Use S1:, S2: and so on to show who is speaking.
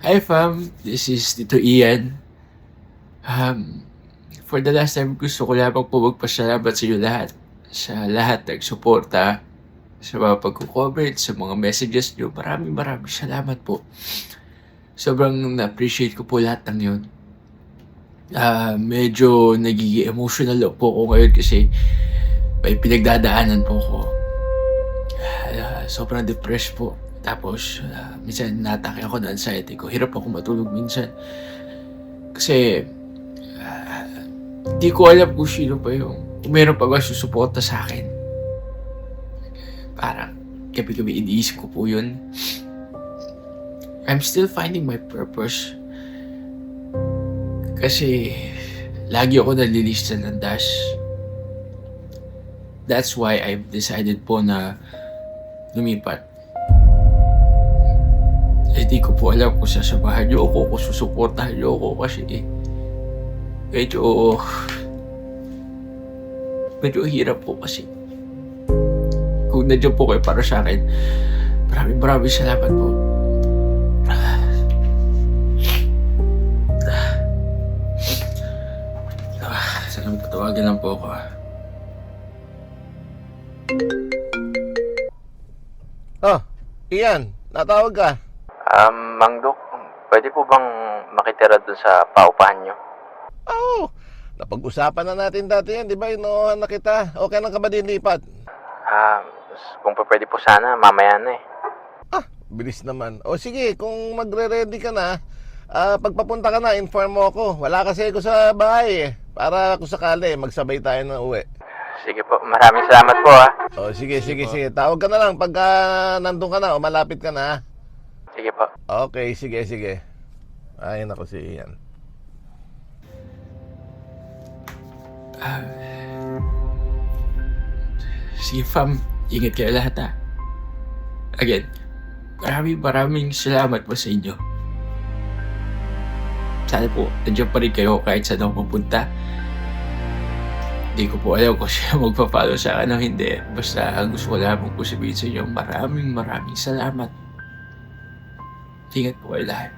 S1: Hi fam, this is Tito Ian. For the last time, gusto ko lamang po magpasalamat sa inyo lahat. Sa lahat ng suporta, sa mga pagko-comment, sa mga messages nyo. Maraming salamat po. Sobrang na-appreciate ko po lahat ng yun. Medyo nagiging emotional po ako ngayon kasi may pinagdadaanan po ako. Sobrang depressed po. Tapos, minsan natake ako ng anxiety ko. Hirap ako matulog minsan. Kasi, di ko alam kung sino pa kung meron pa ba susuporta sa akin. Parang, gabi-gabi iniisip ko po yun. I'm still finding my purpose. Kasi, lagi ako nalilista ng dash. That's why I've decided po na lumipat. Di ko po alam kung sasamahan niyo ako, kung susuportahan niyo ako kasi medyo hirap po kasi. Kung nandiyan po kayo para sa akin, maraming salamat po. Salamat, patawagan lang po ako.
S2: Oh, Ian, natawag ka.
S3: Mang Dok, pwede po bang makitira dun sa paupahan nyo?
S2: Oo, napag-usapan na natin dati yan, di ba? Inuuhan na kita. Okay lang ka ba din lipat?
S3: Kung pwede po sana, mamaya na eh.
S2: Bilis naman. O sige, kung magre-ready ka na, pagpapunta ka na, inform mo ako. Wala kasi ako sa bahay eh. Para kung sakali, magsabay tayo na uwi.
S3: Sige po, maraming salamat po ha.
S2: O sige. Tawag ka na lang pagka nandun ka na o malapit ka na.
S3: Sige po.
S2: Okay, sige. Ay, naku si Ian.
S1: Sige fam, ingat kayo lahat ha. Again, maraming salamat po sa inyo. Sana po, nandiyan pa rin kayo kahit saan ako mapunta. Hindi ko po alam kung siya magpa-follow sa akin o hindi. Basta gusto ko lamang po sabihin sa inyo, maraming salamat. Ingat po kayo lahat.